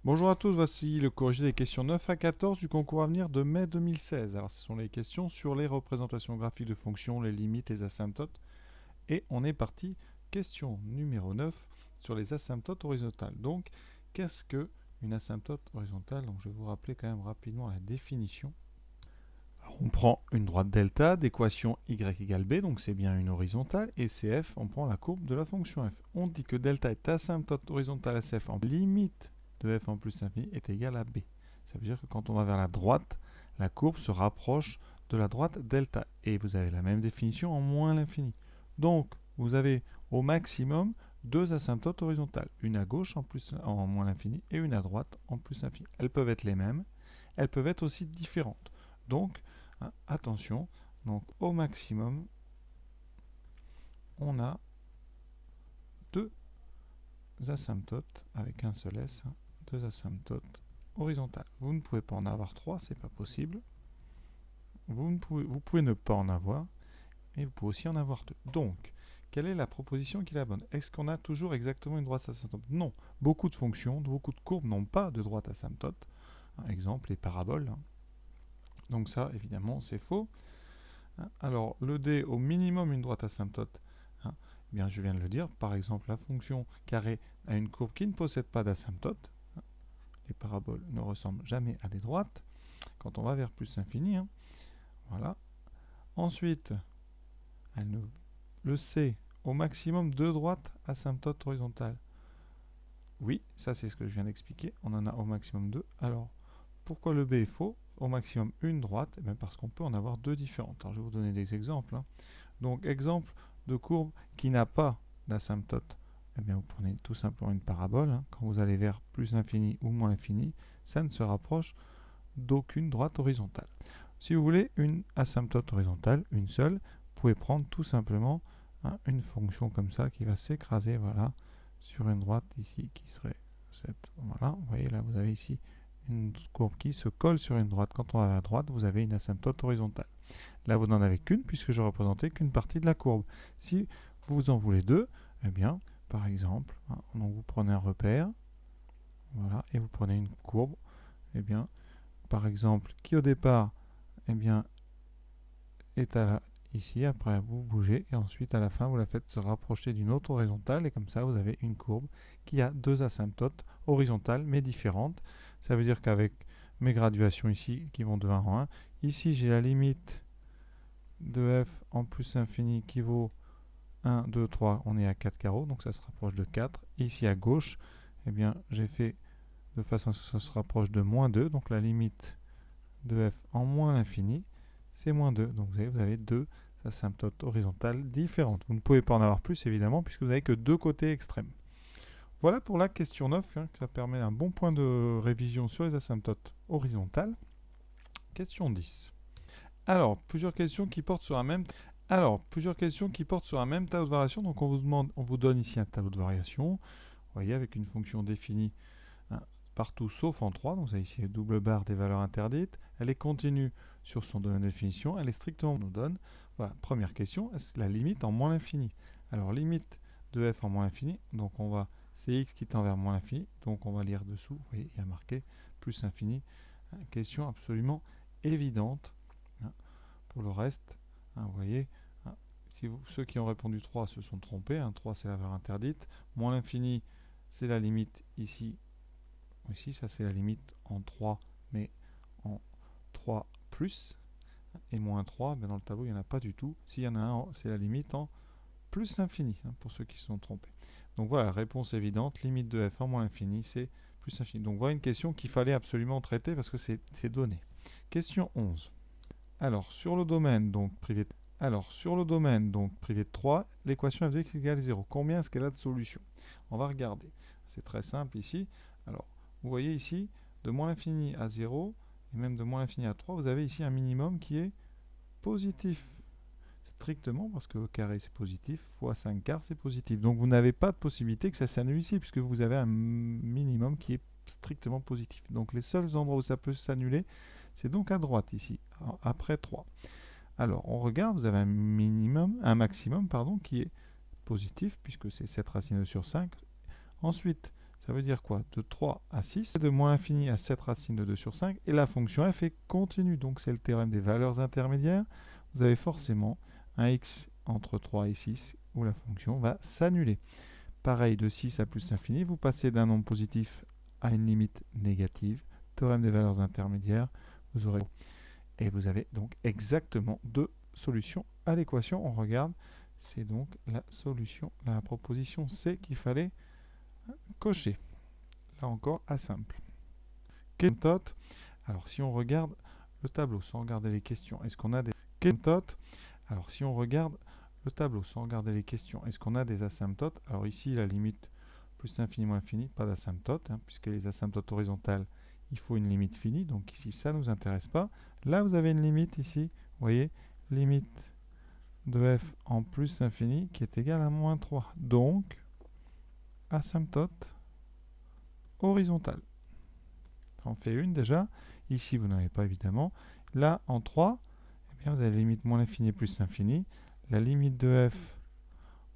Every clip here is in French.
Bonjour à tous, voici le corrigé des questions 9 à 14 du concours à venir de mai 2016. Alors, ce sont les questions sur les représentations graphiques de fonctions, les limites, les asymptotes. Et on est parti, question numéro 9 sur les asymptotes horizontales. Donc, qu'est-ce que une asymptote horizontale? Donc, je vais vous rappeler quand même rapidement la définition. Alors, on prend une droite delta d'équation y égale b, donc c'est bien une horizontale, et cf, on prend la courbe de la fonction f. On dit que delta est asymptote horizontale à cf en limite de f en plus infini est égal à b. Ça veut dire que quand on va vers la droite, la courbe se rapproche de la droite delta. Et vous avez la même définition en moins l'infini. Donc, vous avez au maximum deux asymptotes horizontales. Une à gauche en moins l'infini et une à droite en plus l'infini. Elles peuvent être les mêmes, elles peuvent être aussi différentes. Donc, attention, donc au maximum, on a deux asymptotes avec un seul S, deux asymptotes horizontales. Vous ne pouvez pas en avoir trois, c'est pas possible. Vous pouvez ne pas en avoir, et vous pouvez aussi en avoir deux. Donc, quelle est la proposition qui est la bonne? Est-ce qu'on a toujours exactement une droite asymptote? Non. Beaucoup de fonctions, beaucoup de courbes n'ont pas de droite asymptote. Exemple, les paraboles. Donc ça, évidemment, c'est faux. Alors, le D, au minimum une droite asymptote. Bien, je viens de le dire. Par exemple, la fonction carré a une courbe qui ne possède pas d'asymptote. Les paraboles ne ressemblent jamais à des droites. Quand on va vers plus infini, voilà. Ensuite, le C, au maximum deux droites asymptotes horizontales. Oui, ça c'est ce que je viens d'expliquer. On en a au maximum deux. Alors, pourquoi le B est faux? Au maximum une droite, eh bien parce qu'on peut en avoir deux différentes. Alors, je vais vous donner des exemples. Donc, exemple de courbe qui n'a pas d'asymptote. Eh bien, vous prenez tout simplement une parabole. Quand vous allez vers plus l'infini ou moins l'infini, ça ne se rapproche d'aucune droite horizontale. Si vous voulez une asymptote horizontale, une seule, vous pouvez prendre tout simplement une fonction comme ça qui va s'écraser, voilà, sur une droite ici qui serait cette. Voilà, vous voyez là, vous avez ici une courbe qui se colle sur une droite. Quand on va à droite, vous avez une asymptote horizontale. Là, vous n'en avez qu'une puisque je représentais qu'une partie de la courbe. Si vous en voulez deux, eh bien, par exemple, donc vous prenez un repère, voilà, et vous prenez une courbe, eh bien, par exemple, qui au départ, eh bien, est ici, après vous bougez, et ensuite à la fin, vous la faites se rapprocher d'une autre horizontale, et comme ça, vous avez une courbe qui a deux asymptotes horizontales, mais différentes. Ça veut dire qu'avec mes graduations ici, qui vont de 1 en 1, ici, j'ai la limite de f en plus infini qui vaut 1, 2, 3, on est à 4 carreaux, donc ça se rapproche de 4. Et ici à gauche, eh bien, j'ai fait de façon à ce que ça se rapproche de moins 2, donc la limite de f en moins l'infini, c'est moins 2. Donc vous avez deux asymptotes horizontales différentes. Vous ne pouvez pas en avoir plus, évidemment, puisque vous n'avez que deux côtés extrêmes. Voilà pour la question 9, ça permet un bon point de révision sur les asymptotes horizontales. Question 10. Alors, plusieurs questions qui portent sur un même tableau de variation. Donc on vous donne ici un tableau de variation. Vous voyez, avec une fonction définie partout sauf en 3. Donc vous avez ici la double barre des valeurs interdites. Elle est continue sur son domaine de définition. Elle est strictement nous donne. Voilà, première question, est-ce la limite en moins l'infini? Alors limite de f en moins l'infini, donc c'est x qui tend vers moins l'infini, donc on va lire dessous. Vous voyez, il y a marqué plus infini. Question absolument évidente. Pour le reste, vous voyez, ceux qui ont répondu 3 se sont trompés. 3 c'est la valeur interdite. Moins l'infini, c'est la limite ici. Ici, ça c'est la limite en 3, mais en 3 plus. Et moins 3, ben dans le tableau, il n'y en a pas du tout. S'il y en a un, c'est la limite en plus l'infini, pour ceux qui se sont trompés. Donc voilà, réponse évidente, limite de f en moins l'infini, c'est plus l'infini. Donc voilà une question qu'il fallait absolument traiter parce que c'est donné. Question 11. Alors, sur le domaine donc privé de 3, l'équation f de x égale 0. Combien est-ce qu'elle a de solutions? On va regarder. C'est très simple ici. Alors, vous voyez ici, de moins l'infini à 0, et même de moins l'infini à 3, vous avez ici un minimum qui est positif. Strictement, parce que au carré c'est positif, fois 5 quarts c'est positif. Donc vous n'avez pas de possibilité que ça s'annule ici, puisque vous avez un minimum qui est strictement positif. Donc les seuls endroits où ça peut s'annuler, c'est donc à droite ici, après 3. Alors on regarde, vous avez un maximum qui est positif, puisque c'est 7 racine 2 sur 5. Ensuite, Ça veut dire quoi? De 3 à 6, de moins l'infini à 7 racines de 2 sur 5, et la fonction f est continue. Donc c'est le théorème des valeurs intermédiaires. Vous avez forcément un x entre 3 et 6, où la fonction va s'annuler. Pareil, de 6 à plus l'infini, vous passez d'un nombre positif à une limite négative. Théorème des valeurs intermédiaires, vous aurez... Et vous avez donc exactement deux solutions à l'équation. On regarde, c'est donc la solution, la proposition C qu'il fallait cocher. Là encore, à simple. Kentot. Alors, si on regarde le tableau sans regarder les questions, est-ce qu'on a des kentot? Alors, si on regarde le tableau sans regarder les questions, est-ce qu'on a des asymptotes? Alors ici, la limite plus infini moins infini, pas d'asymptote, puisque les asymptotes horizontales, il faut une limite finie. Donc ici, ça ne nous intéresse pas. Là, vous avez une limite ici, vous voyez, limite de f en plus infini qui est égale à moins 3. Donc, asymptote horizontale. Ça en fait une déjà. Ici, vous n'avez pas évidemment. Là, en 3, eh bien, vous avez la limite moins l'infini plus l'infini. La limite de f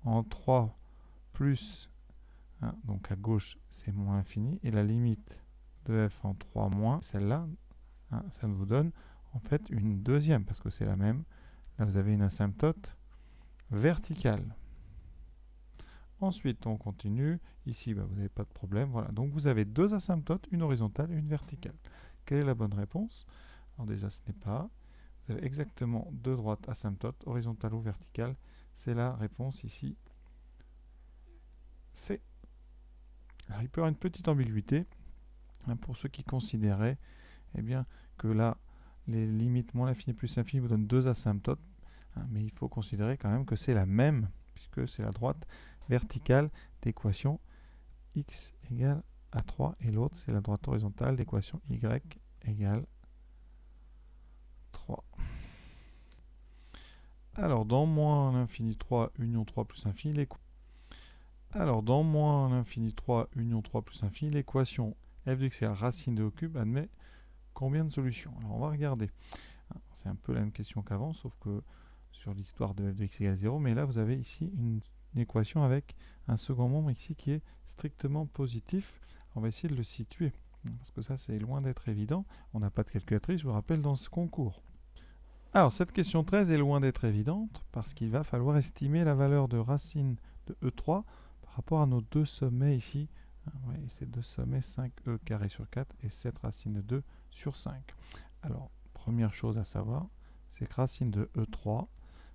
en 3 plus, donc à gauche, c'est moins infini. Et la limite de f en 3 moins, celle-là, ça vous donne en fait une deuxième, parce que c'est la même. Là, vous avez une asymptote verticale. Ensuite, on continue. Ici, vous n'avez pas de problème. Voilà. Donc, vous avez deux asymptotes, une horizontale et une verticale. Quelle est la bonne réponse? Alors déjà, ce n'est pas. Vous avez exactement deux droites asymptotes, horizontale ou verticale. C'est la réponse ici. C. Alors, il peut y avoir une petite ambiguïté pour ceux qui considéraient bien, que là, les limites moins l'infini plus l'infini vous donnent deux asymptotes. Mais il faut considérer quand même que c'est la même, puisque c'est la droite verticale d'équation x égale à 3 et l'autre c'est la droite horizontale d'équation y égale 3. Alors dans moins l'infini 3 union 3 plus infini l'équation. Alors dans moins l'infini 3 union 3 plus infini l'équation f de x égale racine de e cube admet combien de solutions? Alors on va regarder. C'est un peu la même question qu'avant, sauf que sur l'histoire de f de x égale 0, mais là vous avez ici une équation avec un second membre ici qui est strictement positif. On va essayer de le situer, parce que ça c'est loin d'être évident. On n'a pas de calculatrice, je vous rappelle, dans ce concours. Alors cette question 13 est loin d'être évidente, parce qu'il va falloir estimer la valeur de racine de E3 par rapport à nos deux sommets ici. Ces deux sommets, 5e carré sur 4 et 7 racine de 2 sur 5. Alors, première chose à savoir, c'est que racine de E3,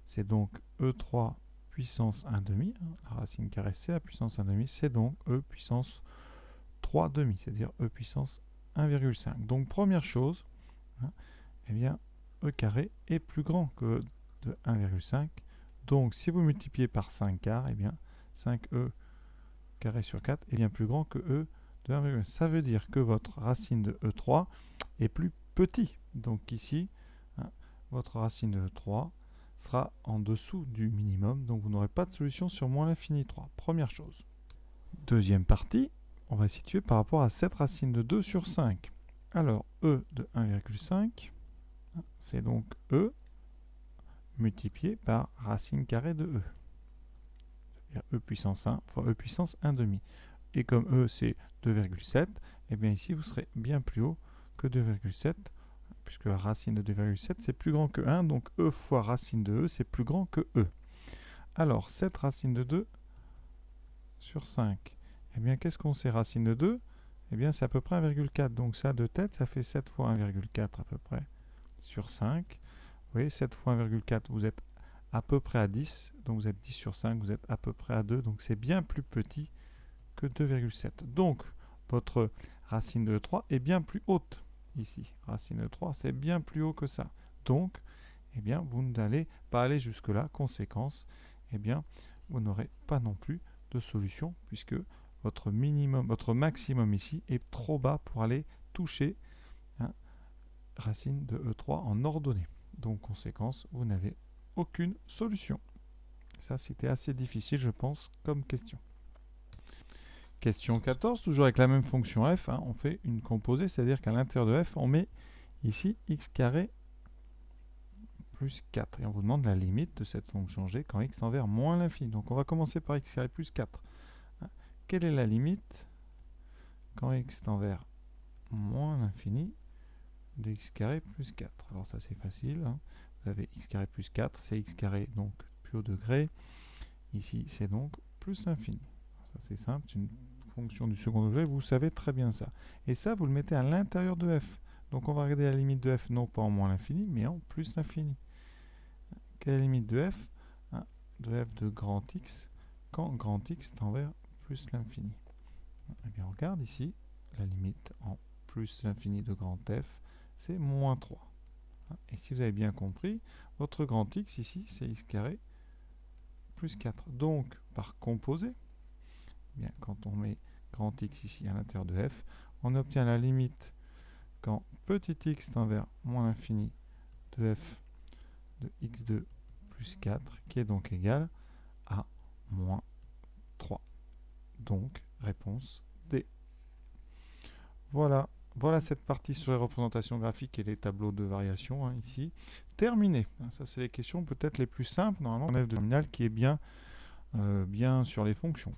c'est donc E3 puissance 1 demi, la racine carrée c'est la puissance 1 demi, c'est donc E puissance 3 demi, c'est-à-dire E puissance 1,5. Donc première chose, eh bien E carré est plus grand que de 1,5. Donc si vous multipliez par 5 quarts, eh bien 5E carré sur 4 est bien plus grand que E de 1,5. Ça veut dire que votre racine de E3 est plus petit. Donc ici, votre racine de E3 sera en dessous du minimum, donc vous n'aurez pas de solution sur moins l'infini 3. Première chose. Deuxième partie, on va situer par rapport à cette racine de 2 sur 5. Alors, E de 1,5, c'est donc E multiplié par racine carrée de E. C'est-à-dire E puissance 1 fois E puissance 1 demi. Et comme E c'est 2,7, et bien ici vous serez bien plus haut que 2,7, puisque la racine de 2,7 c'est plus grand que 1, donc E fois racine de E c'est plus grand que E. Alors, cette racine de 2 sur 5, eh bien qu'est-ce qu'on sait racine de 2? Eh bien c'est à peu près 1,4, donc ça de tête ça fait 7 fois 1,4 à peu près sur 5. Vous voyez, 7 fois 1,4, vous êtes à peu près à 10, donc vous êtes 10 sur 5, vous êtes à peu près à 2, donc c'est bien plus petit que 2,7. Donc, votre racine de 3 est bien plus haute ici. Racine de 3, c'est bien plus haut que ça. Donc, eh bien, vous n'allez pas aller jusque-là. Conséquence, eh bien, vous n'aurez pas non plus de solution puisque votre minimum, votre maximum ici est trop bas pour aller toucher racine de E3 en ordonnée. Donc, conséquence, vous n'avez aucune solution. Ça, c'était assez difficile, je pense, comme question. Question 14, toujours avec la même fonction f, on fait une composée, c'est-à-dire qu'à l'intérieur de f, on met ici x carré plus 4. Et on vous demande la limite de cette fonction g quand x tend vers moins l'infini. Donc on va commencer par x carré plus 4. Quelle est la limite quand x tend vers moins l'infini de x carré plus 4. Alors ça c'est facile, hein. Vous avez x carré plus 4, c'est x carré donc plus au degré. Ici c'est donc plus l'infini. Ça c'est simple, c'est une fonction du second degré, vous savez très bien ça. Et ça vous le mettez à l'intérieur de f. Donc on va regarder la limite de f non pas en moins l'infini, mais en plus l'infini. Quelle est la limite de f? De f de grand x quand grand x tend vers plus l'infini. Eh bien, on regarde ici, la limite en plus l'infini de grand f, c'est moins 3. Et si vous avez bien compris, votre grand x ici, c'est x carré plus 4. Donc, par composé, eh bien, quand on met grand x ici à l'intérieur de f, on obtient la limite quand petit x tend vers moins l'infini de f de x2 plus 4, qui est donc égal à moins 3. Donc, réponse D. Voilà, voilà cette partie sur les représentations graphiques et les tableaux de variation, hein, ici. Terminé. Ça, c'est les questions peut-être les plus simples, normalement, on élève de terminale qui est bien sur les fonctions.